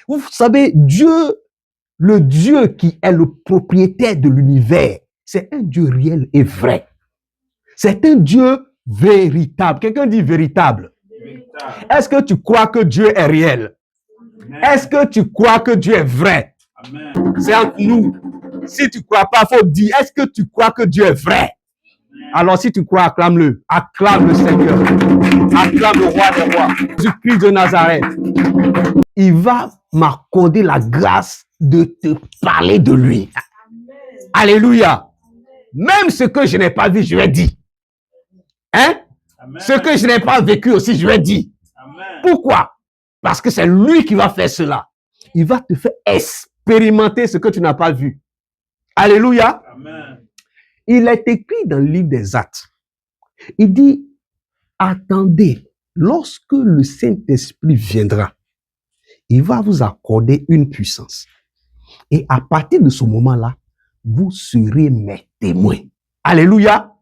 Vous savez, Dieu, le Dieu qui est le propriétaire de l'univers, c'est un Dieu réel et vrai. C'est un Dieu véritable. Quelqu'un dit véritable. Est-ce que tu crois que Dieu est réel? Est-ce que tu crois que Dieu est vrai? C'est entre nous. Si tu ne crois pas, il faut dire, est-ce que tu crois que Dieu est vrai? Alors si tu crois, acclame-le. Acclame le Seigneur. Acclame le roi des rois. Jésus-Christ de Nazareth. Il va m'accorder la grâce de te parler de lui. Alléluia. Même ce que je n'ai pas vu, je vais dire. Hein? Ce que je n'ai pas vécu aussi, je vais dire. Pourquoi? Parce que c'est lui qui va faire cela. Il va te faire expérimenter ce que tu n'as pas vu. Alléluia. Amen. Il est écrit dans le livre des Actes. Il dit, attendez, lorsque le Saint-Esprit viendra, il va vous accorder une puissance. Et à partir de ce moment-là, vous serez mes témoins. Alléluia.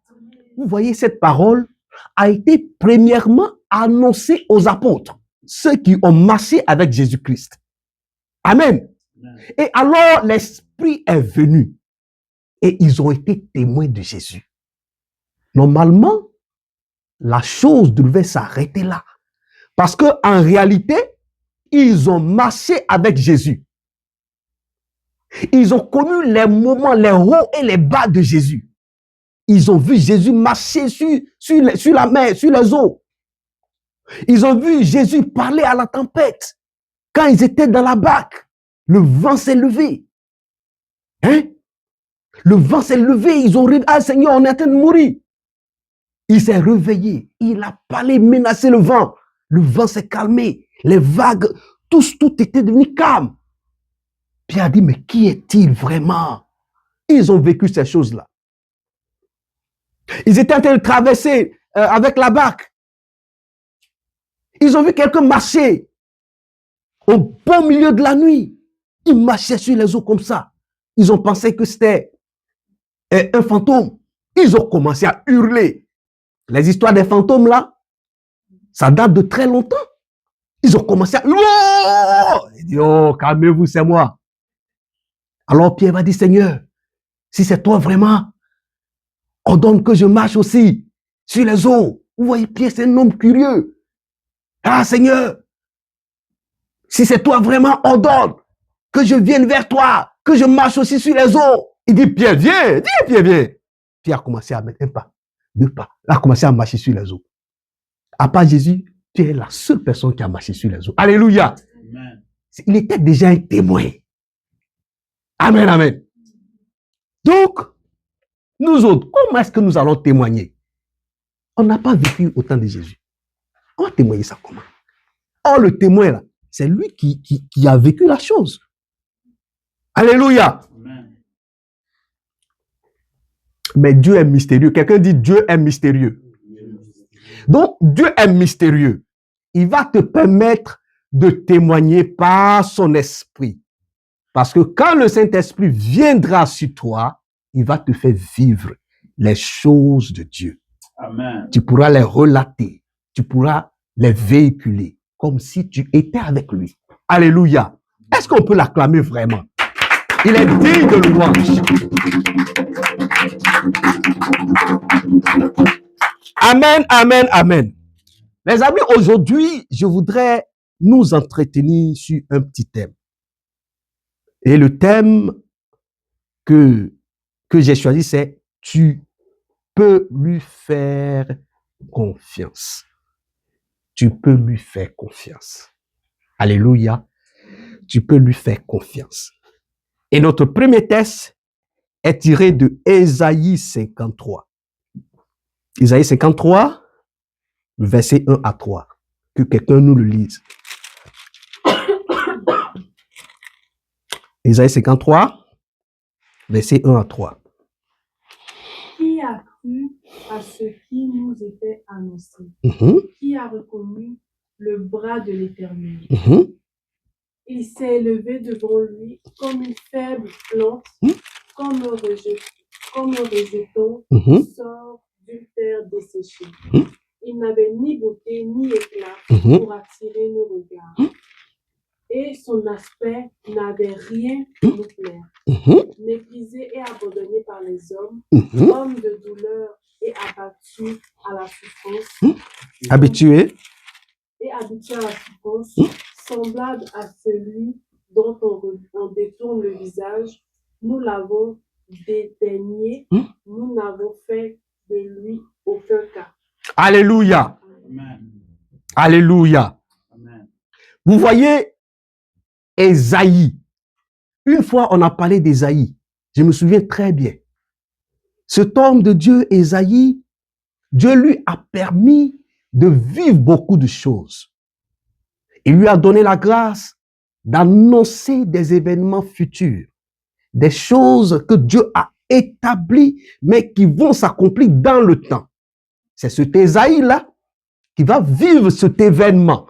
Vous voyez, cette parole a été premièrement annoncée aux apôtres, ceux qui ont marché avec Jésus-Christ. Amen. Et alors, l'Esprit est venu et ils ont été témoins de Jésus. Normalement, la chose devait s'arrêter là. Parce que en réalité, ils ont marché avec Jésus. Ils ont connu les moments, les hauts et les bas de Jésus. Ils ont vu Jésus marcher sur la mer, sur les eaux. Ils ont vu Jésus parler à la tempête. Quand ils étaient dans la barque, le vent s'est levé. Hein? Le vent s'est levé. Ils ont dit, ah Seigneur, on est en train de mourir. Il s'est réveillé. Il a parlé, menacé le vent. Le vent s'est calmé. Les vagues, tout était devenu calme. Pierre a dit, mais qui est-il vraiment? Ils ont vécu ces choses-là. Ils étaient en train de traverser avec la barque. Ils ont vu quelqu'un marcher au beau milieu de la nuit. Ils marchaient sur les eaux comme ça. Ils ont pensé que c'était un fantôme. Ils ont commencé à hurler. Les histoires des fantômes là, ça date de très longtemps. Ils ont commencé à... Oh! Il dit, oh, calmez-vous, c'est moi. Alors Pierre va dire, Seigneur, si c'est toi vraiment, ordonne que je marche aussi sur les eaux. Vous voyez, Pierre, c'est un homme curieux. Ah, Seigneur, si c'est toi vraiment, ordonne que je vienne vers toi, que je marche aussi sur les eaux. Il dit, Pierre, viens, dis, Pierre, viens. Pierre a commencé à mettre un pas, deux pas. Il a commencé à marcher sur les eaux. À part Jésus, Pierre est la seule personne qui a marché sur les eaux. Alléluia. Amen. Il était déjà un témoin. Amen, amen. Donc, nous autres, comment est-ce que nous allons témoigner? On n'a pas vécu au temps de Jésus. On va témoigner ça comment? Or, le témoin, là, c'est lui qui a vécu la chose. Alléluia. Amen. Mais Dieu est mystérieux. Quelqu'un dit Dieu est mystérieux. Donc, Dieu est mystérieux. Il va te permettre de témoigner par son esprit. Parce que quand le Saint-Esprit viendra sur toi, il va te faire vivre les choses de Dieu. Amen. Tu pourras les relater. Tu pourras les véhiculer comme si tu étais avec lui. Alléluia. Est-ce qu'on peut l'acclamer vraiment? Il est digne de louange. Amen, amen, amen. Les amis, aujourd'hui, je voudrais nous entretenir sur un petit thème. Et le thème que j'ai choisi, c'est « Tu peux lui faire confiance ». Tu peux lui faire confiance. Alléluia. Tu peux lui faire confiance. Et notre premier texte est tiré de Ésaïe 53. Ésaïe 53, verset 1 à 3. Que quelqu'un nous le lise. Ésaïe 53, verset 1 à 3. Qui a cru à ce qui nous était annoncé? Qui a reconnu le bras de l'Éternel? Il s'est élevé devant lui comme une faible plante, comme un rejeton qui sort d'une terre desséchée. Il n'avait ni beauté ni éclat pour attirer nos regards. et son aspect n'avait rien pour nous plaire. Méprisé et abandonné par les hommes, homme de douleur et abattu à la souffrance. Habitué. Et habitué à la souffrance, semblable à celui dont on détourne le visage, nous l'avons dédaigné, nous n'avons fait de lui aucun cas. Alléluia. Amen. Alléluia. Amen. Vous voyez, Ésaïe. Une fois, on a parlé d'Ésaïe. Je me souviens très bien. Cet homme de Dieu, Ésaïe, Dieu lui a permis de vivre beaucoup de choses. Il lui a donné la grâce d'annoncer des événements futurs, des choses que Dieu a établies, mais qui vont s'accomplir dans le temps. C'est cet Ésaïe-là qui va vivre cet événement.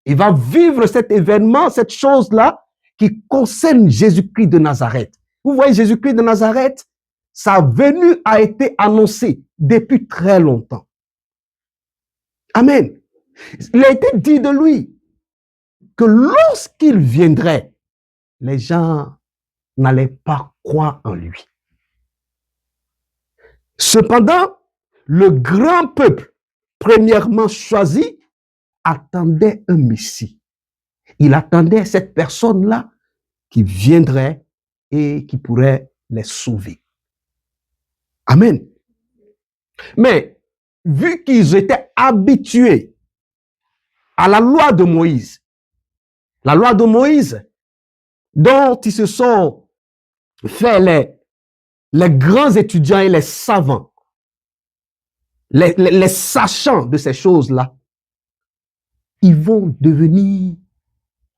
Il va vivre cet événement, cette chose-là, qui concerne Jésus-Christ de Nazareth. Vous voyez, Jésus-Christ de Nazareth, sa venue a été annoncée depuis très longtemps. Amen. Il a été dit de lui que lorsqu'il viendrait, les gens n'allaient pas croire en lui. Cependant, le grand peuple, premièrement choisi, attendait un Messie. Il attendait cette personne-là qui viendrait et qui pourrait les sauver. Amen. Mais, vu qu'ils étaient habitués à la loi de Moïse, dont ils se sont fait les grands étudiants et les savants, les sachants de ces choses-là, ils vont devenir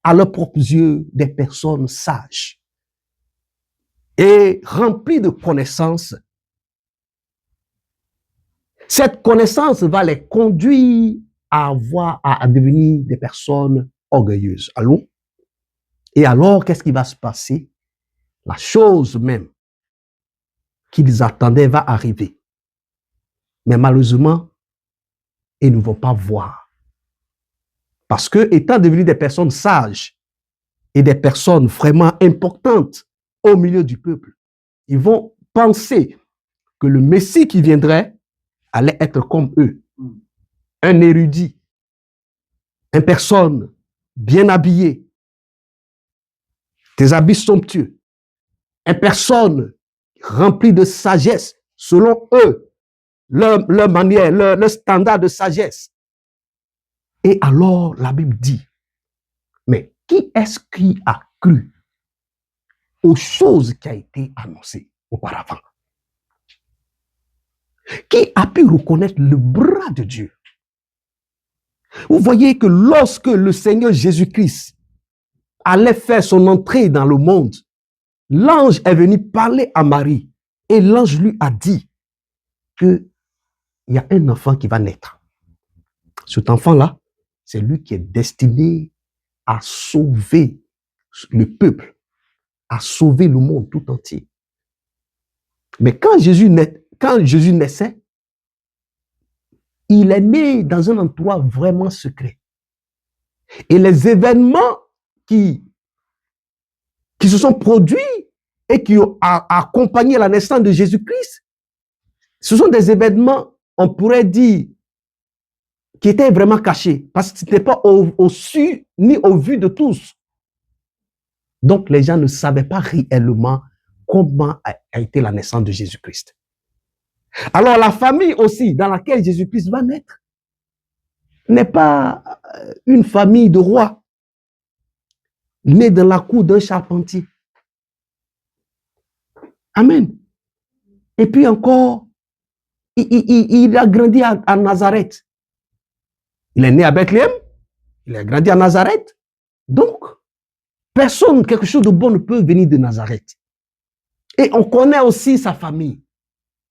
à leurs propres yeux des personnes sages et remplies de connaissances. Cette connaissance va les conduire à devenir des personnes orgueilleuses. Allô? Et alors, qu'est-ce qui va se passer? La chose même qu'ils attendaient va arriver. Mais malheureusement, ils ne vont pas voir. Parce que, étant devenus des personnes sages et des personnes vraiment importantes au milieu du peuple, ils vont penser que le Messie qui viendrait allait être comme eux. Un érudit, une personne bien habillée, des habits somptueux, une personne remplie de sagesse, selon eux, leur manière, leur standard de sagesse. Et alors, la Bible dit, mais qui est-ce qui a cru aux choses qui ont été annoncées auparavant? Qui a pu reconnaître le bras de Dieu? Vous voyez que lorsque le Seigneur Jésus-Christ allait faire son entrée dans le monde, l'ange est venu parler à Marie et l'ange lui a dit qu'il y a un enfant qui va naître. Cet enfant-là, c'est lui qui est destiné à sauver le peuple, à sauver le monde tout entier. Mais quand Jésus naissait, il est né dans un endroit vraiment secret. Et les événements qui se sont produits et qui ont accompagné la naissance de Jésus-Christ, ce sont des événements, on pourrait dire, qui étaient vraiment cachés, parce que ce n'était pas au su ni au vu de tous. Donc, les gens ne savaient pas réellement comment a été la naissance de Jésus-Christ. Alors, la famille aussi dans laquelle Jésus-Christ va naître n'est pas une famille de rois née dans la cour d'un charpentier. Amen. Et puis encore, il a grandi à Nazareth. Il est né à Bethléem, il a grandi à Nazareth. Donc, personne, quelque chose de bon ne peut venir de Nazareth. Et on connaît aussi sa famille.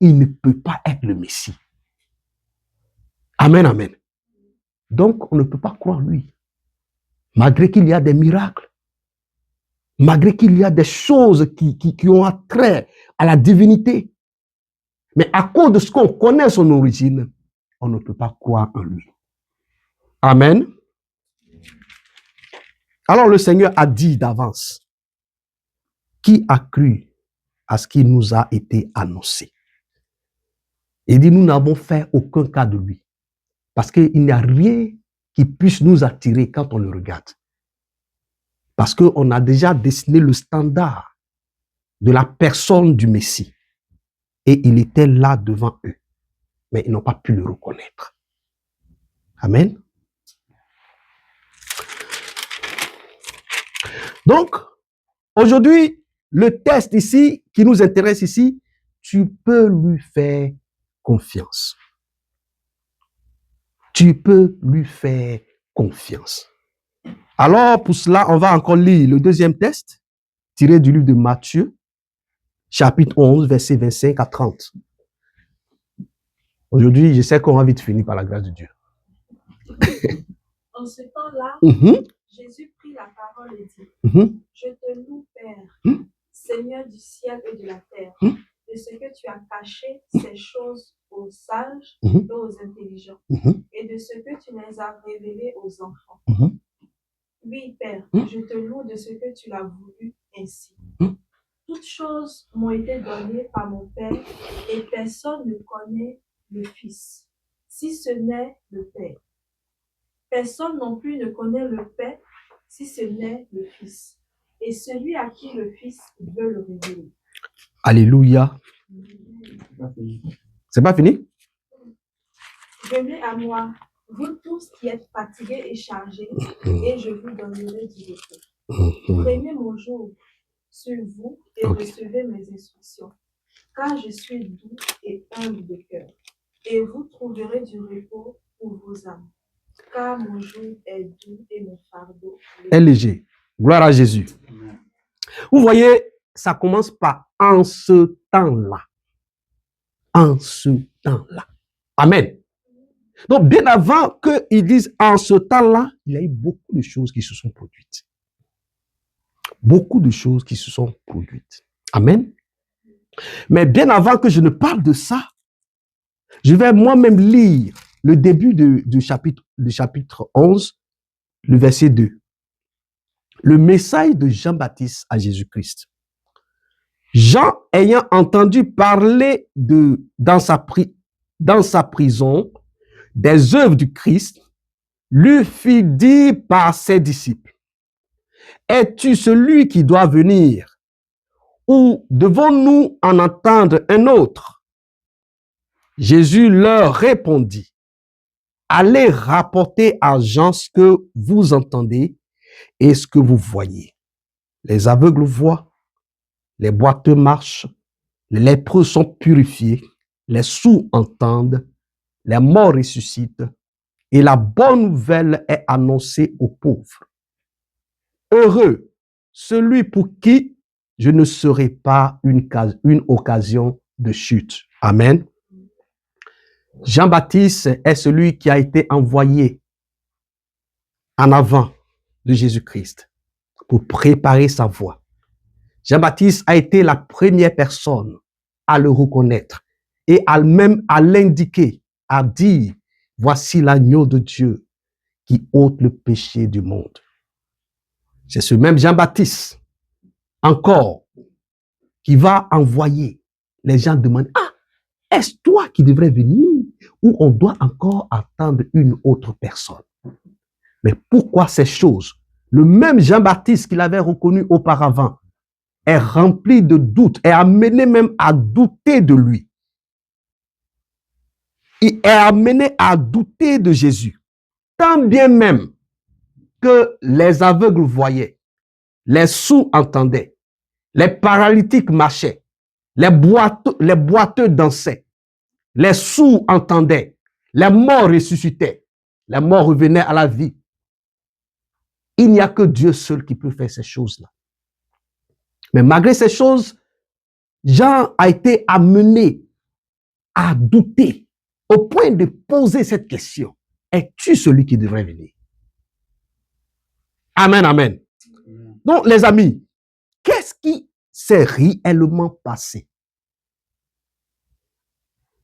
Il ne peut pas être le Messie. Amen, amen. Donc, on ne peut pas croire lui. Malgré qu'il y a des miracles, malgré qu'il y a des choses qui ont attrait à la divinité. Mais à cause de ce qu'on connaît son origine, on ne peut pas croire en lui. Amen. Alors le Seigneur a dit d'avance, qui a cru à ce qui nous a été annoncé? Il dit, nous n'avons fait aucun cas de lui. Parce qu'il n'y a rien qui puisse nous attirer quand on le regarde. Parce qu'on a déjà dessiné le standard de la personne du Messie. Et il était là devant eux. Mais ils n'ont pas pu le reconnaître. Amen. Donc, aujourd'hui, le test ici, qui nous intéresse ici, tu peux lui faire confiance. Tu peux lui faire confiance. Alors, pour cela, on va encore lire le deuxième test, tiré du livre de Matthieu, chapitre 11, versets 25 à 30. Aujourd'hui, je sais qu'on va vite finir par la grâce de Dieu. En ce temps-là, Jésus prit la parole et dit, je te loue, Père, Seigneur du ciel et de la terre, de ce que tu as caché ces choses aux sages et aux intelligents, et de ce que tu les as révélées aux enfants. Oui, Père, je te loue de ce que tu l'as voulu ainsi. Toutes choses m'ont été données par mon Père, et personne ne connaît le Fils, si ce n'est le Père. Personne non plus ne connaît le Père, si ce n'est le Fils, et celui à qui le Fils veut le révéler. Alléluia. C'est pas fini? Venez à moi, vous tous qui êtes fatigués et chargés, et je vous donnerai du repos. Prenez mon joug sur vous et recevez mes instructions, car je suis doux et humble de cœur, et vous trouverez du repos pour vos âmes, car mon joug est doux et mon fardeau est léger. Gloire à Jésus. Vous voyez, ça commence par en ce temps-là. En ce temps-là. Amen. Donc, bien avant qu'ils disent en ce temps-là, il y a eu beaucoup de choses qui se sont produites. Beaucoup de choses qui se sont produites. Amen. Mais bien avant que je ne parle de ça, je vais moi-même lire le début du chapitre 11, le verset 2. Le message de Jean-Baptiste à Jésus-Christ. Jean, ayant entendu parler dans sa prison des œuvres du Christ, lui fit dire par ses disciples, es-tu celui qui doit venir, ou devons-nous en entendre un autre? Jésus leur répondit, allez rapporter à Jean ce que vous entendez et ce que vous voyez. Les aveugles voient, les boiteux marchent, les lépreux sont purifiés, les sourds entendent, les morts ressuscitent, et la bonne nouvelle est annoncée aux pauvres. Heureux celui pour qui je ne serai pas une occasion de chute. Amen. Jean-Baptiste est celui qui a été envoyé en avant de Jésus-Christ pour préparer sa voie. Jean-Baptiste a été la première personne à le reconnaître et même à l'indiquer, à dire, voici l'agneau de Dieu qui ôte le péché du monde. C'est ce même Jean-Baptiste, encore, qui va envoyer. Les gens demandent, ah, est-ce toi qui devrais venir ou on doit encore attendre une autre personne? Mais pourquoi ces choses? Le même Jean-Baptiste qu'il avait reconnu auparavant est rempli de doutes, est amené même à douter de lui. Il est amené à douter de Jésus. Tant bien même que les aveugles voyaient, les sourds entendaient, les paralytiques marchaient, les boiteux dansaient, les sourds entendaient, les morts ressuscitaient, les morts revenaient à la vie. Il n'y a que Dieu seul qui peut faire ces choses-là. Mais malgré ces choses, Jean a été amené à douter au point de poser cette question. Es-tu celui qui devrait venir? Amen, amen. Donc, les amis, qu'est-ce qui s'est réellement passé?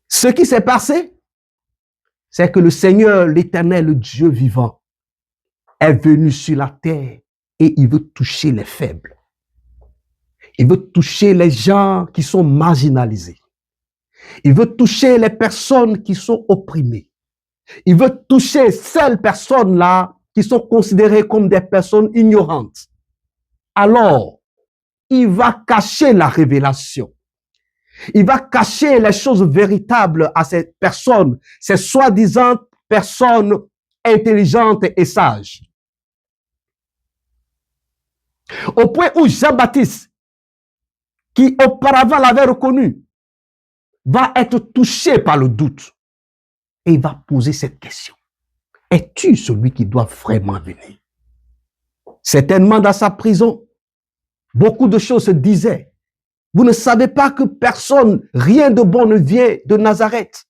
Ce qui s'est passé, c'est que le Seigneur, l'Éternel, le Dieu vivant, est venu sur la terre et il veut toucher les faibles. Il veut toucher les gens qui sont marginalisés. Il veut toucher les personnes qui sont opprimées. Il veut toucher ces personnes-là qui sont considérées comme des personnes ignorantes. Alors, il va cacher la révélation. Il va cacher les choses véritables à ces personnes, ces soi-disant personnes intelligentes et sages. Au point où Jean-Baptiste, qui auparavant l'avait reconnu, va être touché par le doute. Et il va poser cette question. Es-tu celui qui doit vraiment venir? Certainement dans sa prison, beaucoup de choses se disaient. Vous ne savez pas que personne, rien de bon ne vient de Nazareth.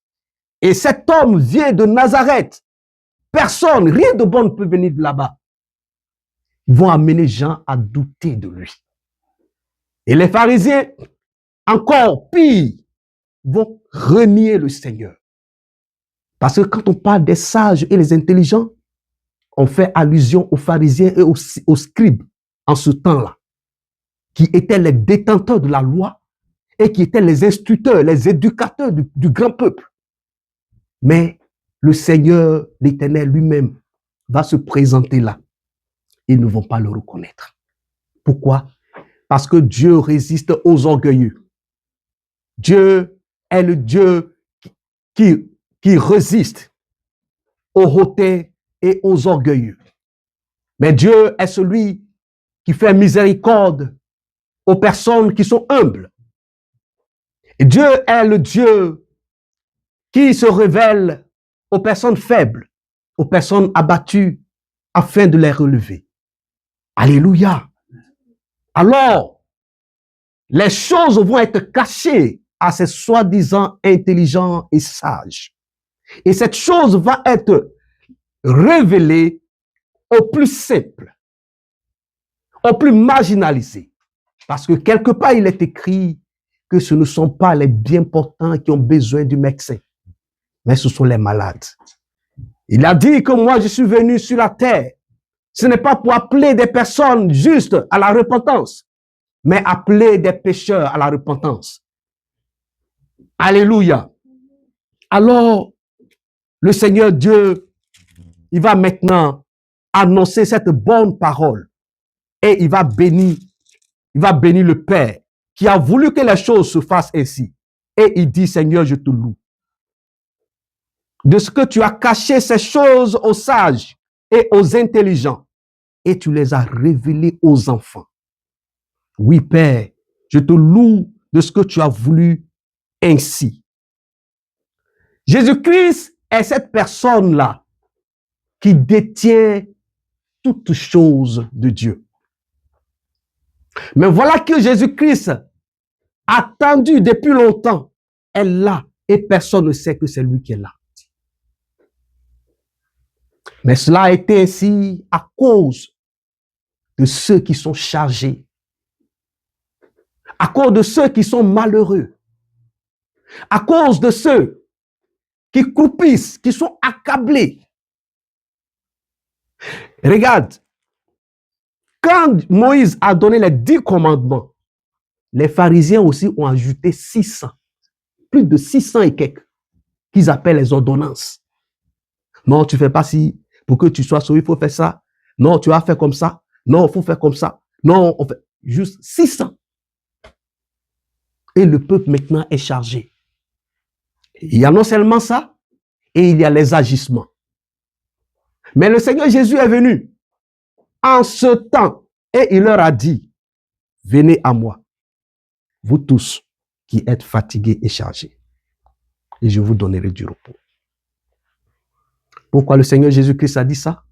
Et cet homme vient de Nazareth. Personne, rien de bon ne peut venir de là-bas. Ils vont amener Jean à douter de lui. Et les pharisiens, encore pire, vont renier le Seigneur. Parce que quand on parle des sages et les intelligents, on fait allusion aux pharisiens et aux scribes en ce temps-là, qui étaient les détenteurs de la loi et qui étaient les instructeurs, les éducateurs du grand peuple. Mais le Seigneur, l'Éternel lui-même, va se présenter là. Ils ne vont pas le reconnaître. Pourquoi? Parce que Dieu résiste aux orgueilleux. Dieu est le Dieu qui résiste aux hautains et aux orgueilleux. Mais Dieu est celui qui fait miséricorde aux personnes qui sont humbles. Et Dieu est le Dieu qui se révèle aux personnes faibles, aux personnes abattues, afin de les relever. Alléluia. Alors, les choses vont être cachées à ces soi-disant intelligents et sages. Et cette chose va être révélée aux plus simples, aux plus marginalisés. Parce que quelque part, il est écrit que ce ne sont pas les bien portants qui ont besoin du médecin, mais ce sont les malades. Il a dit que moi, je suis venu sur la terre. Ce n'est pas pour appeler des personnes justes à la repentance, mais appeler des pécheurs à la repentance. Alléluia. Alors, le Seigneur Dieu, il va maintenant annoncer cette bonne parole et il va bénir le Père qui a voulu que les choses se fassent ainsi. Et il dit, Seigneur, je te loue. De ce que tu as caché ces choses aux sages et aux intelligents et tu les as révélées aux enfants. Oui, Père, je te loue de ce que tu as voulu ainsi. Jésus-Christ est cette personne-là qui détient toutes choses de Dieu. Mais voilà que Jésus-Christ, attendu depuis longtemps, est là et personne ne sait que c'est lui qui est là. Mais cela a été ainsi à cause de ceux qui sont chargés, à cause de ceux qui sont malheureux, à cause de ceux qui croupissent, qui sont accablés. Regarde, quand Moïse a donné les 10 commandements, les pharisiens aussi ont ajouté 600, plus de 600 et quelques, qu'ils appellent les ordonnances. Non, tu ne fais pas ci, pour que tu sois sauvé, il faut faire ça. Non, tu vas faire comme ça. Non, il faut faire comme ça. Non, on fait juste 600. Et le peuple maintenant est chargé. Il y a non seulement ça, et il y a les agissements. Mais le Seigneur Jésus est venu en ce temps et il leur a dit, venez à moi, vous tous qui êtes fatigués et chargés, et je vous donnerai du repos. Pourquoi le Seigneur Jésus-Christ a dit ça?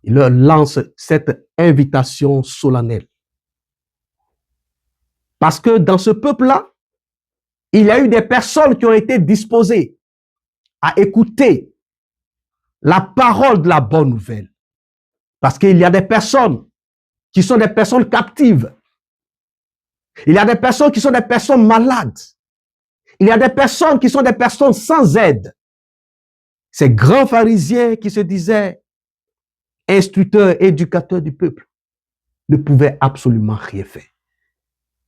Il leur lance cette invitation solennelle. Parce que dans ce peuple-là, il y a eu des personnes qui ont été disposées à écouter la parole de la bonne nouvelle. Parce qu'il y a des personnes qui sont des personnes captives. Il y a des personnes qui sont des personnes malades. Il y a des personnes qui sont des personnes sans aide. Ces grands pharisiens qui se disaient instructeurs, éducateurs du peuple, ne pouvaient absolument rien faire.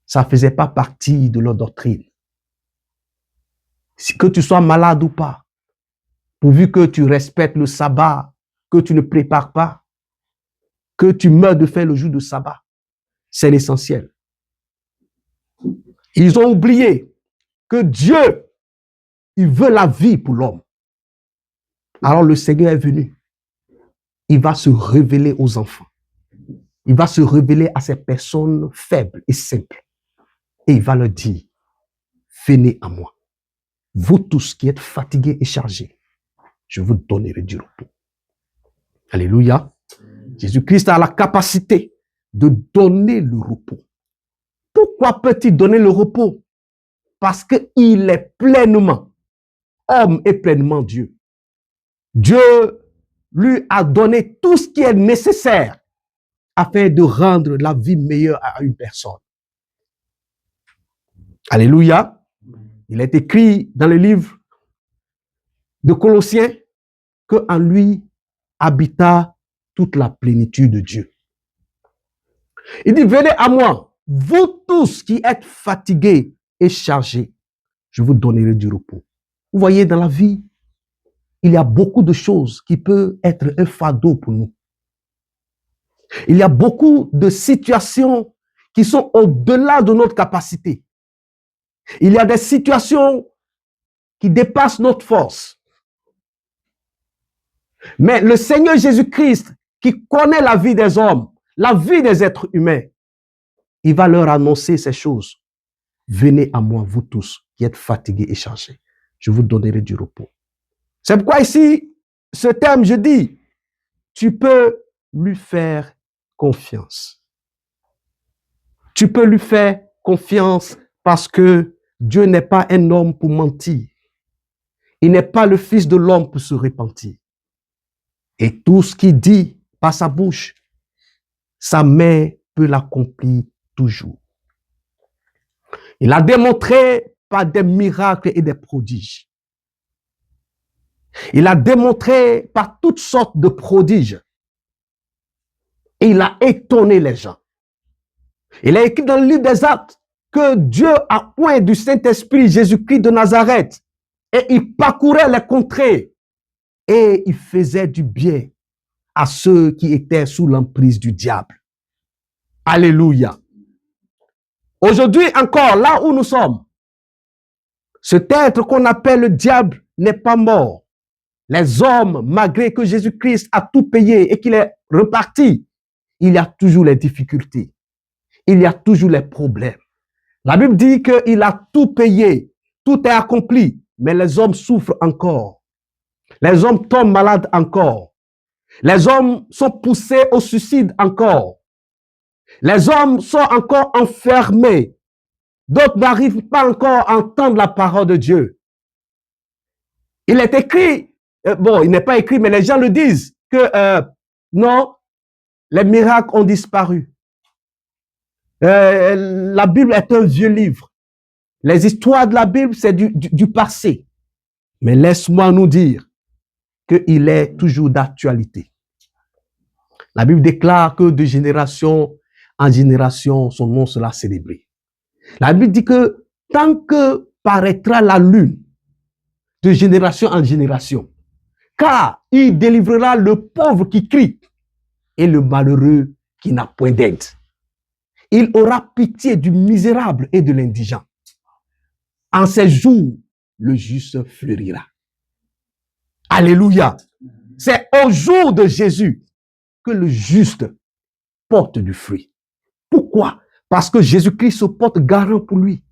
Ça ne faisait pas partie de leur doctrine. Que tu sois malade ou pas, pourvu que tu respectes le sabbat, que tu ne prépares pas, que tu meurs de faim le jour du sabbat, c'est l'essentiel. Ils ont oublié que Dieu, il veut la vie pour l'homme. Alors le Seigneur est venu. Il va se révéler aux enfants. Il va se révéler à ces personnes faibles et simples. Et il va leur dire, venez à moi. Vous tous qui êtes fatigués et chargés, je vous donnerai du repos. Alléluia. Jésus-Christ a la capacité de donner le repos. Pourquoi peut-il donner le repos? Parce qu'il est pleinement homme et pleinement Dieu. Dieu lui a donné tout ce qui est nécessaire afin de rendre la vie meilleure à une personne. Alléluia. Il est écrit dans le livre de Colossiens qu'en lui habita toute la plénitude de Dieu. Il dit, venez à moi, vous tous qui êtes fatigués et chargés, je vous donnerai du repos. Vous voyez, dans la vie, il y a beaucoup de choses qui peuvent être un fardeau pour nous. Il y a beaucoup de situations qui sont au-delà de notre capacité. Il y a des situations qui dépassent notre force. Mais le Seigneur Jésus-Christ, qui connaît la vie des hommes, la vie des êtres humains, il va leur annoncer ces choses. Venez à moi, vous tous qui êtes fatigués et chargés. Je vous donnerai du repos. C'est pourquoi ici, ce terme, je dis, tu peux lui faire confiance. Tu peux lui faire confiance parce que Dieu n'est pas un homme pour mentir. Il n'est pas le fils de l'homme pour se repentir. Et tout ce qu'il dit par sa bouche, sa main peut l'accomplir toujours. Il a démontré par des miracles et des prodiges. Il a démontré par toutes sortes de prodiges. Et il a étonné les gens. Il a écrit dans le livre des Actes que Dieu a oint du Saint-Esprit Jésus-Christ de Nazareth. Et il parcourait les contrées. Et il faisait du bien à ceux qui étaient sous l'emprise du diable. Alléluia. Aujourd'hui encore, là où nous sommes, cet être qu'on appelle le diable n'est pas mort. Les hommes, malgré que Jésus-Christ a tout payé et qu'il est reparti, il y a toujours les difficultés. Il y a toujours les problèmes. La Bible dit qu'il a tout payé, tout est accompli, mais les hommes souffrent encore. Les hommes tombent malades encore. Les hommes sont poussés au suicide encore. Les hommes sont encore enfermés. D'autres n'arrivent pas encore à entendre la parole de Dieu. Il est écrit, il n'est pas écrit, mais les gens le disent, que non, les miracles ont disparu. La Bible est un vieux livre. Les histoires de la Bible, c'est du passé. Mais laisse-moi nous dire qu'il est toujours d'actualité. La Bible déclare que de génération en génération, son nom sera célébré. La Bible dit que tant que paraîtra la lune, de génération en génération, car il délivrera le pauvre qui crie et le malheureux qui n'a point d'aide. Il aura pitié du misérable et de l'indigent. En ces jours, le juste fleurira. Alléluia. C'est au jour de Jésus que le juste porte du fruit. Pourquoi? Parce que Jésus-Christ se porte garant pour lui.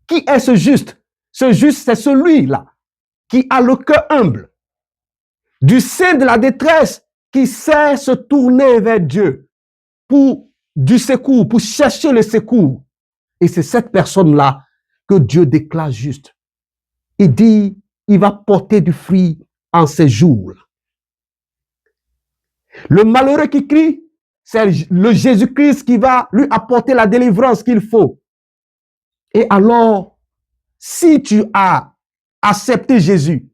Qui est ce juste? Ce juste, c'est celui-là qui a le cœur humble, du sein de la détresse, qui sait se tourner vers Dieu pour du secours, pour chercher le secours. Et c'est cette personne-là que Dieu déclare juste. Il dit, il va porter du fruit en ces jours. Le malheureux qui crie, c'est le Jésus-Christ qui va lui apporter la délivrance qu'il faut. Et alors, si tu as accepté Jésus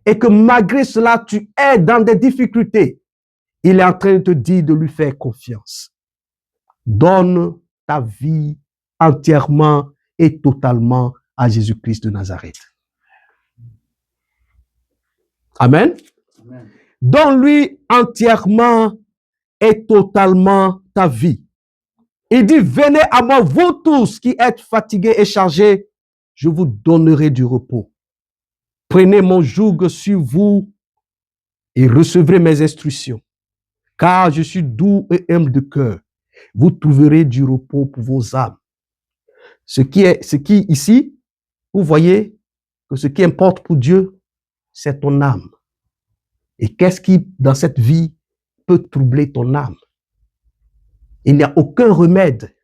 et que malgré cela, tu es dans des difficultés, il est en train de te dire de lui faire confiance. Donne ta vie entièrement et totalement à Jésus-Christ de Nazareth. Amen. Amen. Donne-lui entièrement et totalement ta vie. Il dit, venez à moi, vous tous qui êtes fatigués et chargés, je vous donnerai du repos. Prenez mon joug sur vous et recevrez mes instructions. Car je suis doux et humble de cœur. Vous trouverez du repos pour vos âmes. Ce qui ici, vous voyez que ce qui importe pour Dieu, c'est ton âme. Et qu'est-ce qui, dans cette vie, peut troubler ton âme? Il n'y a aucun remède.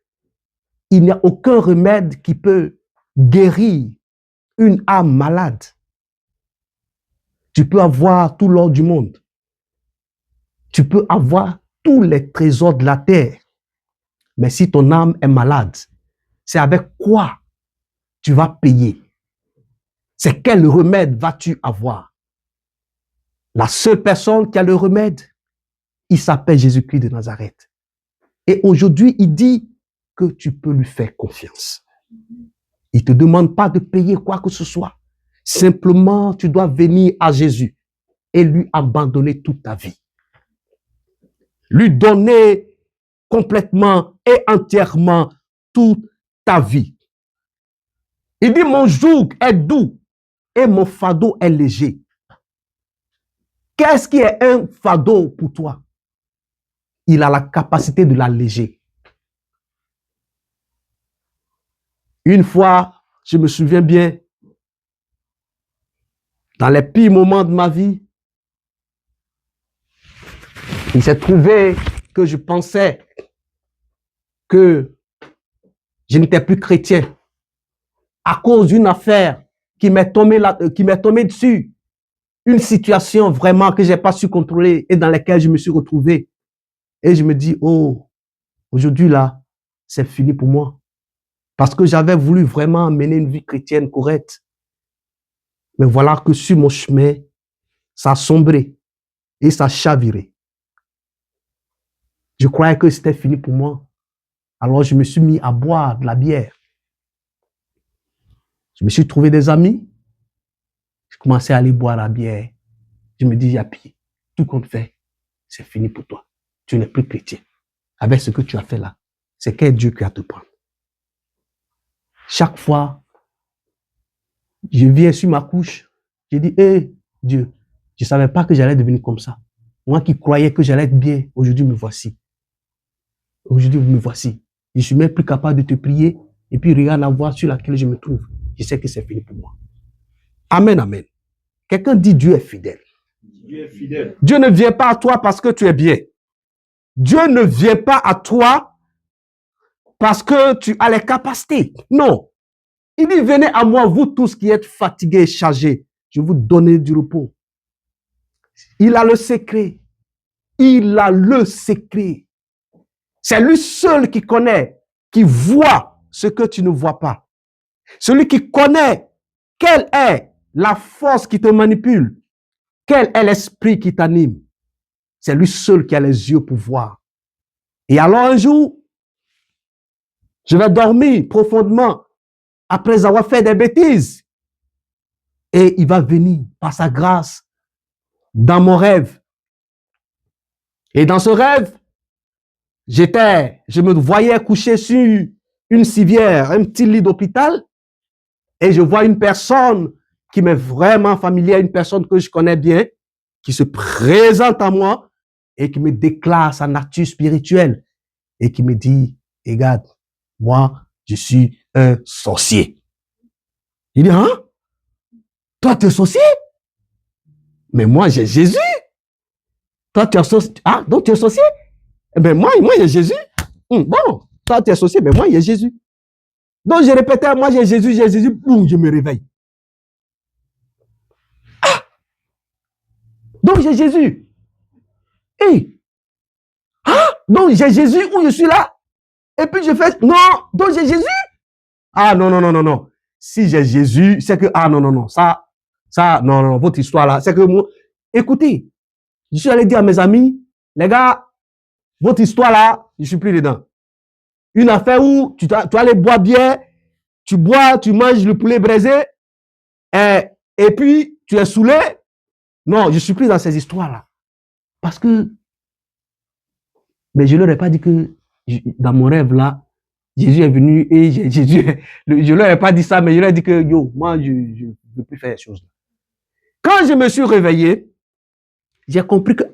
Il n'y a aucun remède qui peut guérir une âme malade. Tu peux avoir tout l'or du monde. Tu peux avoir tous les trésors de la terre. Mais si ton âme est malade, c'est avec quoi tu vas payer? C'est quel remède vas-tu avoir? La seule personne qui a le remède, il s'appelle Jésus-Christ de Nazareth. Et aujourd'hui, il dit que tu peux lui faire confiance. Il ne te demande pas de payer quoi que ce soit. Simplement, tu dois venir à Jésus et lui abandonner toute ta vie. Lui donner complètement et entièrement toute ta vie. Il dit, mon joug est doux et mon fardeau est léger. Qu'est-ce qui est un fardeau pour toi? Il a la capacité de l'alléger. Une fois, je me souviens bien, dans les pires moments de ma vie, il s'est trouvé que je pensais que je n'étais plus chrétien à cause d'une affaire qui m'est tombée dessus, une situation vraiment que je n'ai pas su contrôler et dans laquelle je me suis retrouvé. Et je me dis, oh, aujourd'hui là, c'est fini pour moi. Parce que j'avais voulu vraiment mener une vie chrétienne correcte. Mais voilà que sur mon chemin, ça a sombré et ça a chaviré. Je croyais que c'était fini pour moi. Alors je me suis mis à boire de la bière. Je me suis trouvé des amis. Je commençais à aller boire la bière. Je me dis, Yapi, tout compte fait, c'est fini pour toi. Tu n'es plus chrétien. Avec ce que tu as fait là, c'est quel Dieu qui va te prendre. Chaque fois, je viens sur ma couche, je dis, hé, Dieu, je ne savais pas que j'allais devenir comme ça. Moi qui croyais que j'allais être bien, aujourd'hui me voici. Aujourd'hui, me voici. Je ne suis même plus capable de te prier. Et puis, regarde la voie sur laquelle je me trouve. Je sais que c'est fini pour moi. Amen, amen. Quelqu'un dit Dieu est fidèle. Dieu est fidèle. Dieu ne vient pas à toi parce que tu es bien. Dieu ne vient pas à toi parce que tu as les capacités. Non. Il dit, venez à moi, vous tous qui êtes fatigués et chargés. Je vous donnerai du repos. Il a le secret. Il a le secret. C'est lui seul qui connaît, qui voit ce que tu ne vois pas. Celui qui connaît quelle est la force qui te manipule, quel est l'esprit qui t'anime. C'est lui seul qui a les yeux pour voir. Et alors un jour, je vais dormir profondément après avoir fait des bêtises. Et il va venir par sa grâce dans mon rêve. Et dans ce rêve, je me voyais couché sur une civière, un petit lit d'hôpital, et je vois une personne qui m'est vraiment familière, une personne que je connais bien, qui se présente à moi et qui me déclare sa nature spirituelle et qui me dit, regarde, moi, je suis un sorcier. Il dit, hein? Toi, tu es sorcier? Mais moi, j'ai Jésus. Toi, tu es sorcier. Ah, donc tu es sorcier? Eh bien, moi, j'ai Jésus. Bon, toi, tu es sorcier, mais moi, il y a Jésus. Donc, je répétais, moi, j'ai Jésus, boum, je me réveille. Ah! Donc, j'ai Jésus. Hey! Ah! Donc, j'ai Jésus où je suis là. Et puis, je fais, non, donc j'ai Jésus. Ah, non. Si j'ai Jésus, c'est que, ah, non, ça, non, votre histoire là, c'est que moi, écoutez, je suis allé dire à mes amis, les gars, votre histoire là, je suis plus dedans. une affaire où tu dois aller boire bière, tu bois, tu manges le poulet braisé, et puis tu es saoulé. Non, je suis plus dans ces histoires-là. Parce que, mais je ne leur ai pas dit que dans mon rêve là, Jésus est venu et je leur ai pas dit ça, mais je leur ai dit que yo, moi, je ne veux plus faire les choses. Quand je me suis réveillé, j'ai compris que,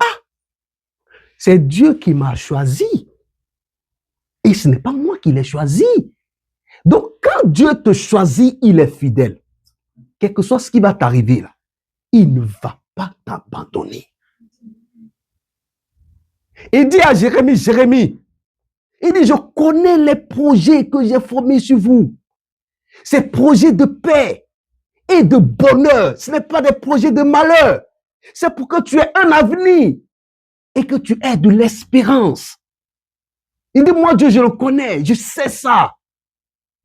c'est Dieu qui m'a choisi. Et ce n'est pas moi qui l'ai choisi. Donc, quand Dieu te choisit, il est fidèle. Quel que soit ce qui va t'arriver là, il ne va pas t'abandonner. Il dit à Jérémie, il dit, je connais les projets que j'ai formés sur vous. Ces projets de paix et de bonheur. Ce n'est pas des projets de malheur. C'est pour que tu aies un avenir et que tu aies de l'espérance. Il dit, moi Dieu, je le connais, je sais ça.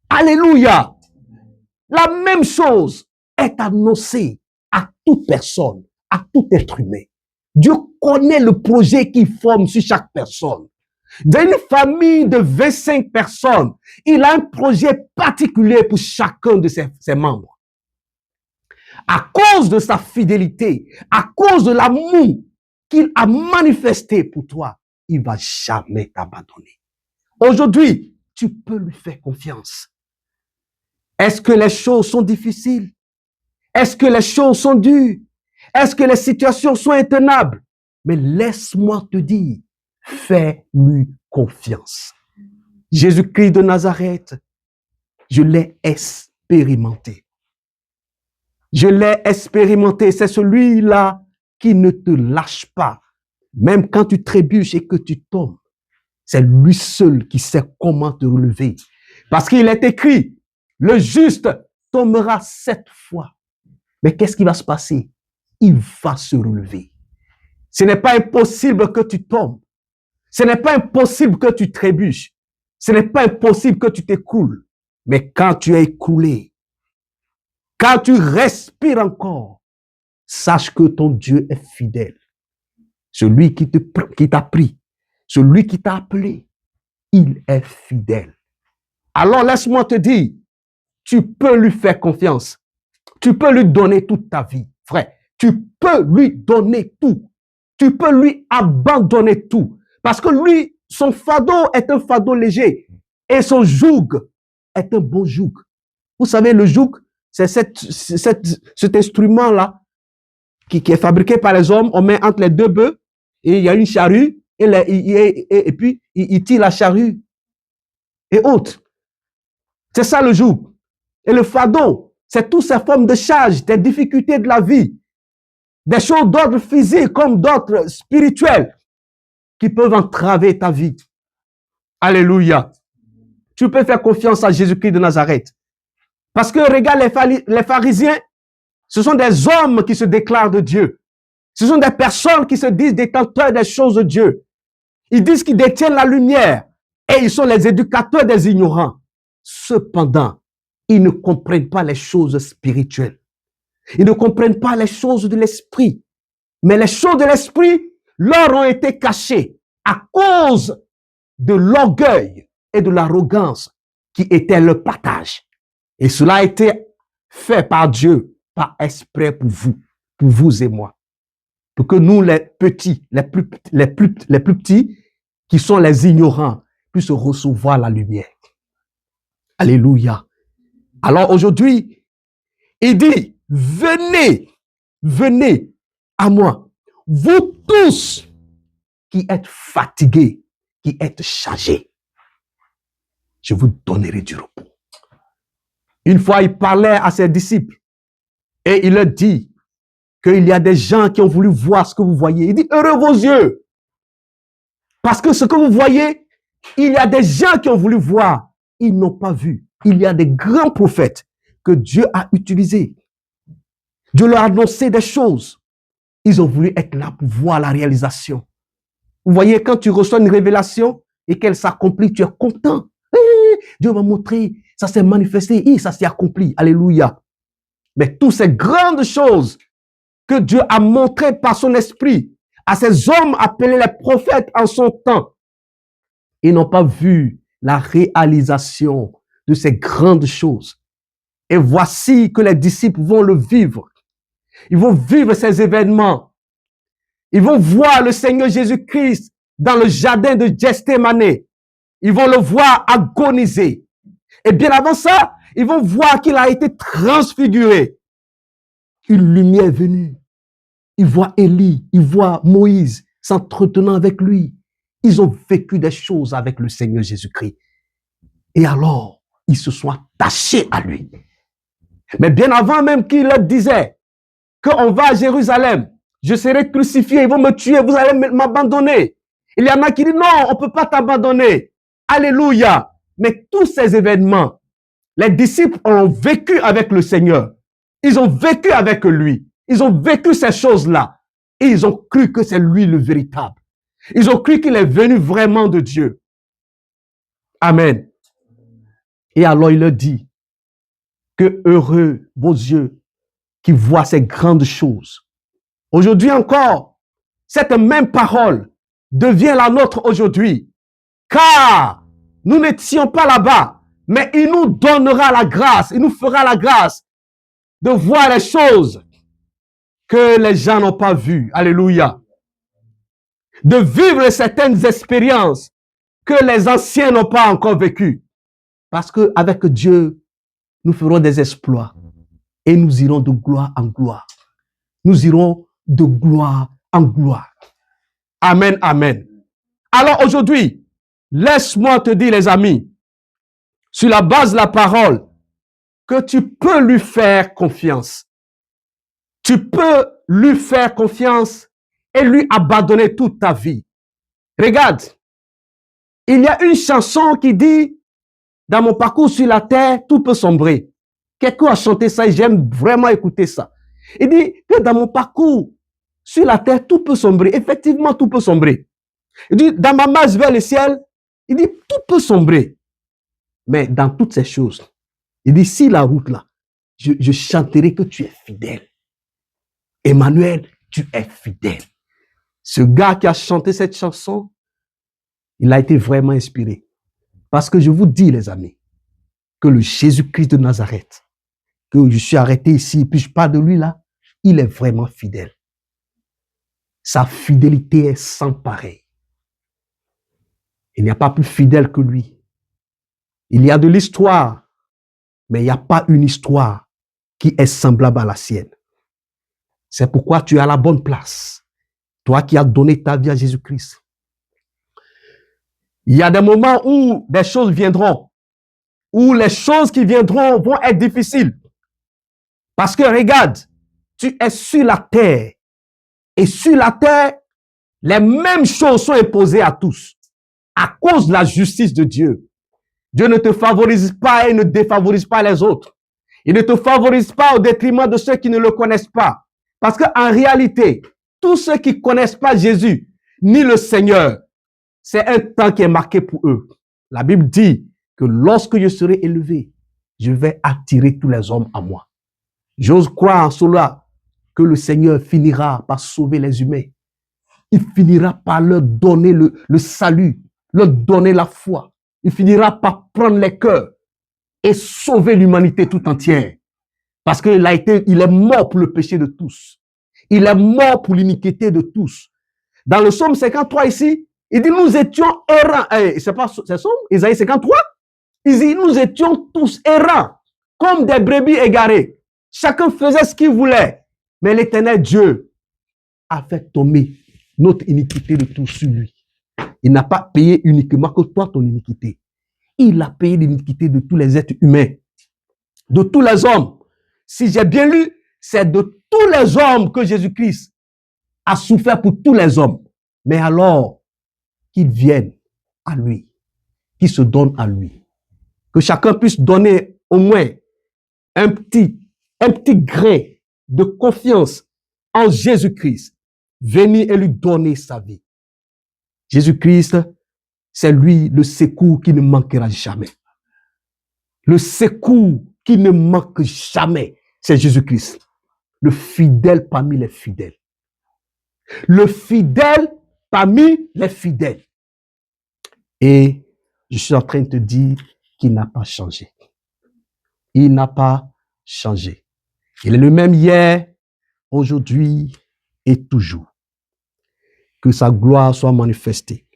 Alléluia. La même chose est annoncée à toute personne, à tout être humain. Dieu connaît le projet qu'il forme sur chaque personne. Dans une famille de 25 personnes, il a un projet particulier pour chacun de ses membres. À cause de sa fidélité, à cause de l'amour qu'il a manifesté pour toi, il ne va jamais t'abandonner. Aujourd'hui, tu peux lui faire confiance. Est-ce que les choses sont difficiles? Est-ce que les choses sont dures? Est-ce que les situations sont intenables? Mais laisse-moi te dire, fais-lui confiance. Jésus-Christ de Nazareth, je l'ai expérimenté. Je l'ai expérimenté. C'est celui-là qui ne te lâche pas. Même quand tu trébuches et que tu tombes, c'est lui seul qui sait comment te relever. Parce qu'il est écrit, le juste tombera 7 fois. Mais qu'est-ce qui va se passer? Il va se relever. Ce n'est pas impossible que tu tombes. Ce n'est pas impossible que tu trébuches. Ce n'est pas impossible que tu t'écroules. Mais quand tu es écroulé, quand tu respires encore, sache que ton Dieu est fidèle. Celui qui t'a pris, celui qui t'a appelé, il est fidèle. Alors laisse-moi te dire, tu peux lui faire confiance. Tu peux lui donner toute ta vie, frère. Tu peux lui donner tout. Tu peux lui abandonner tout. Parce que lui, son fardeau est un fardeau léger. Et son joug est un bon joug. Vous savez, le joug, c'est cet instrument-là qui est fabriqué par les hommes. On met entre les deux bœufs et il y a une charrue et puis il tire la charrue et autres. C'est ça le joug. Et le fardeau, c'est toutes ces formes de charge, des difficultés de la vie, des choses d'ordre physique comme d'ordre spirituel qui peuvent entraver ta vie. Alléluia. Tu peux faire confiance à Jésus-Christ de Nazareth. Parce que regarde les pharisiens, ce sont des hommes qui se déclarent de Dieu. Ce sont des personnes qui se disent détenteurs des choses de Dieu. Ils disent qu'ils détiennent la lumière et ils sont les éducateurs des ignorants. Cependant, ils ne comprennent pas les choses spirituelles. Ils ne comprennent pas les choses de l'esprit. Mais les choses de l'esprit leur ont été cachées à cause de l'orgueil et de l'arrogance qui était le partage. Et cela a été fait par Dieu, par exprès pour vous et moi. Pour que nous, les petits, les plus petits, qui sont les ignorants, puissent recevoir la lumière. Alléluia. Alors aujourd'hui, il dit, venez à moi, vous tous qui êtes fatigués, qui êtes chargés. Je vous donnerai du repos. Une fois, il parlait à ses disciples et il leur dit qu'il y a des gens qui ont voulu voir ce que vous voyez. Il dit, heureux vos yeux. Parce que ce que vous voyez, il y a des gens qui ont voulu voir, ils n'ont pas vu. Il y a des grands prophètes que Dieu a utilisés. Dieu leur a annoncé des choses. Ils ont voulu être là pour voir la réalisation. Vous voyez, quand tu reçois une révélation et qu'elle s'accomplit, tu es content. Dieu m'a montré, ça s'est manifesté, ça s'est accompli. Alléluia. Mais toutes ces grandes choses que Dieu a montrées par son esprit à ces hommes appelés les prophètes en son temps, ils n'ont pas vu la réalisation de ces grandes choses. Et voici que les disciples vont le vivre. Ils vont vivre ces événements. Ils vont voir le Seigneur Jésus-Christ dans le jardin de Gethsémane. Ils vont le voir agoniser. Et bien avant ça, ils vont voir qu'il a été transfiguré. Une lumière est venue. Ils voient Élie, ils voient Moïse s'entretenant avec lui. Ils ont vécu des choses avec le Seigneur Jésus-Christ. Et alors, ils se sont attachés à lui. Mais bien avant même qu'il leur disait qu'on va à Jérusalem, je serai crucifié, ils vont me tuer, vous allez m'abandonner. Il y en a qui disent non, on ne peut pas t'abandonner. Alléluia. Mais tous ces événements, les disciples ont vécu avec le Seigneur. Ils ont vécu avec lui. Ils ont vécu ces choses-là. Et ils ont cru que c'est lui le véritable. Ils ont cru qu'il est venu vraiment de Dieu. Amen. Et alors il leur dit que heureux vos yeux qui voient ces grandes choses. Aujourd'hui encore, cette même parole devient la nôtre aujourd'hui. Car nous n'étions pas là-bas, mais il nous donnera la grâce, il nous fera la grâce de voir les choses que les gens n'ont pas vues. Alléluia. De vivre certaines expériences que les anciens n'ont pas encore vécues. Parce qu'avec Dieu, nous ferons des exploits et nous irons de gloire en gloire. Nous irons de gloire en gloire. Amen, amen. Alors aujourd'hui, laisse-moi te dire, les amis, sur la base de la parole, que tu peux lui faire confiance. Tu peux lui faire confiance et lui abandonner toute ta vie. Regarde, il y a une chanson qui dit, dans mon parcours sur la terre, tout peut sombrer. Quelqu'un a chanté ça et j'aime vraiment écouter ça. Il dit que dans mon parcours sur la terre, tout peut sombrer. Effectivement, tout peut sombrer. Il dit, dans ma marche vers le ciel, il dit, tout peut sombrer. Mais dans toutes ces choses, il dit, si la route là, je chanterai que tu es fidèle. Emmanuel, tu es fidèle. Ce gars qui a chanté cette chanson, il a été vraiment inspiré. Parce que je vous dis, les amis, que le Jésus-Christ de Nazareth, que je suis arrêté ici, puis je parle de lui là, il est vraiment fidèle. Sa fidélité est sans pareil. Il n'y a pas plus fidèle que lui. Il y a de l'histoire, mais il n'y a pas une histoire qui est semblable à la sienne. C'est pourquoi tu es à la bonne place. Toi qui as donné ta vie à Jésus-Christ. Il y a des moments où des choses viendront, où les choses qui viendront vont être difficiles. Parce que regarde, tu es sur la terre. Et sur la terre, les mêmes choses sont imposées à tous. À cause de la justice de Dieu. Dieu ne te favorise pas et ne défavorise pas les autres. Il ne te favorise pas au détriment de ceux qui ne le connaissent pas. Parce qu'en réalité, tous ceux qui ne connaissent pas Jésus, ni le Seigneur, c'est un temps qui est marqué pour eux. La Bible dit que lorsque je serai élevé, je vais attirer tous les hommes à moi. J'ose croire en cela que le Seigneur finira par sauver les humains. Il finira par leur donner le salut, leur donner la foi. Il finira par prendre les cœurs et sauver l'humanité tout entière. Parce qu'il est mort pour le péché de tous. Il est mort pour l'iniquité de tous. Dans le psaume 53 ici, il dit, nous étions errants. C'est psaume, Isaïe 53. Il dit, nous étions tous errants, comme des brebis égarées. Chacun faisait ce qu'il voulait. Mais l'Éternel Dieu a fait tomber notre iniquité de tous sur lui. Il n'a pas payé uniquement que toi ton iniquité. Il a payé l'iniquité de tous les êtres humains, de tous les hommes. Si j'ai bien lu, c'est de tous les hommes que Jésus-Christ a souffert pour tous les hommes. Mais alors, qu'ils viennent à lui, qu'ils se donnent à lui. Que chacun puisse donner au moins un petit grain de confiance en Jésus-Christ. Venir et lui donner sa vie. Jésus-Christ, c'est lui le secours qui ne manquera jamais. Le secours qui ne manque jamais, c'est Jésus-Christ. Le fidèle parmi les fidèles. Le fidèle parmi les fidèles. Et je suis en train de te dire qu'il n'a pas changé. Il n'a pas changé. Il est le même hier, aujourd'hui et toujours. Que sa gloire soit manifestée.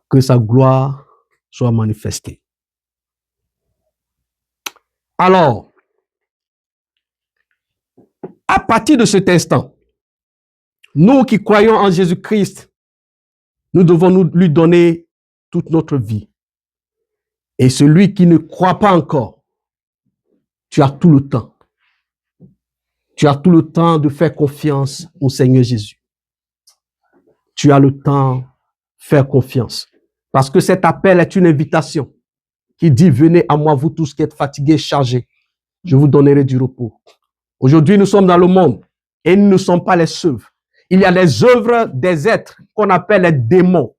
Que sa gloire soit manifestée. Alors, à partir de cet instant, nous qui croyons en Jésus-Christ, nous devons lui donner toute notre vie. Et celui qui ne croit pas encore, tu as tout le temps. Tu as tout le temps de faire confiance au Seigneur Jésus. Tu as le temps de faire confiance. Parce que cet appel est une invitation qui dit, venez à moi, vous tous qui êtes fatigués, chargés. Je vous donnerai du repos. Aujourd'hui, nous sommes dans le monde et nous ne sommes pas les seuls. Il y a les œuvres des êtres qu'on appelle les démons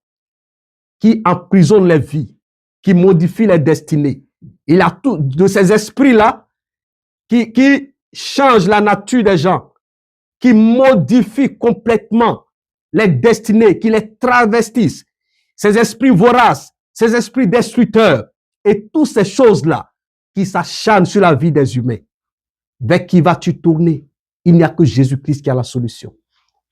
qui emprisonnent les vies, qui modifient les destinées. Il y a tout de ces esprits-là qui changent la nature des gens, qui modifient complètement les destinées, qui les travestissent. Ces esprits voraces, ces esprits destructeurs et toutes ces choses-là qui s'acharnent sur la vie des humains. Vers qui vas-tu tourner? Il n'y a que Jésus-Christ qui a la solution.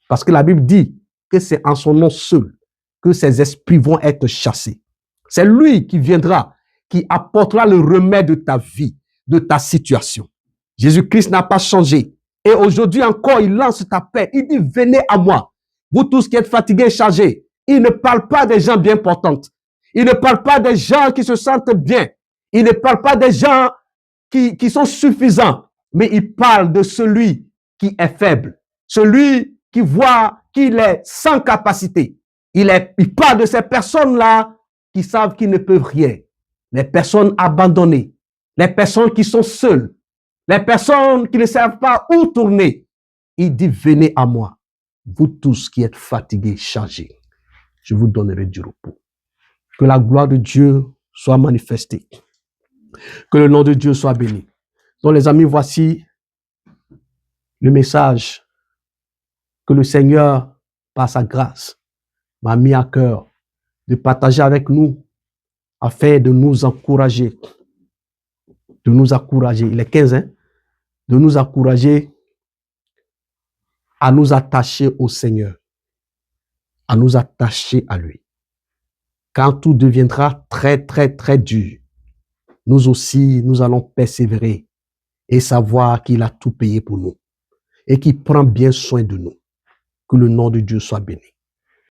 Parce que la Bible dit que c'est en son nom seul que ces esprits vont être chassés. C'est lui qui viendra, qui apportera le remède de ta vie, de ta situation. Jésus-Christ n'a pas changé. Et aujourd'hui encore, il lance cet appel. Il dit, venez à moi. Vous tous qui êtes fatigués et chargés. Il ne parle pas des gens bien portants. Il ne parle pas des gens qui se sentent bien. Il ne parle pas des gens qui sont suffisants. Mais il parle de celui qui est faible. Celui qui voit qu'il est sans capacité. Il parle de ces personnes-là qui savent qu'ils ne peuvent rien. Les personnes abandonnées. Les personnes qui sont seules. Les personnes qui ne savent pas où tourner. Il dit, venez à moi. Vous tous qui êtes fatigués, chargés. Je vous donnerai du repos. Que la gloire de Dieu soit manifestée. Que le nom de Dieu soit béni. Donc les amis, voici le message que le Seigneur, par sa grâce, m'a mis à cœur de partager avec nous afin de nous encourager. De nous encourager. Il est 15, hein? De nous encourager à nous attacher au Seigneur. À nous attacher à lui. Quand tout deviendra très, très, très dur, nous aussi, nous allons persévérer et savoir qu'il a tout payé pour nous et qu'il prend bien soin de nous. Que le nom de Dieu soit béni.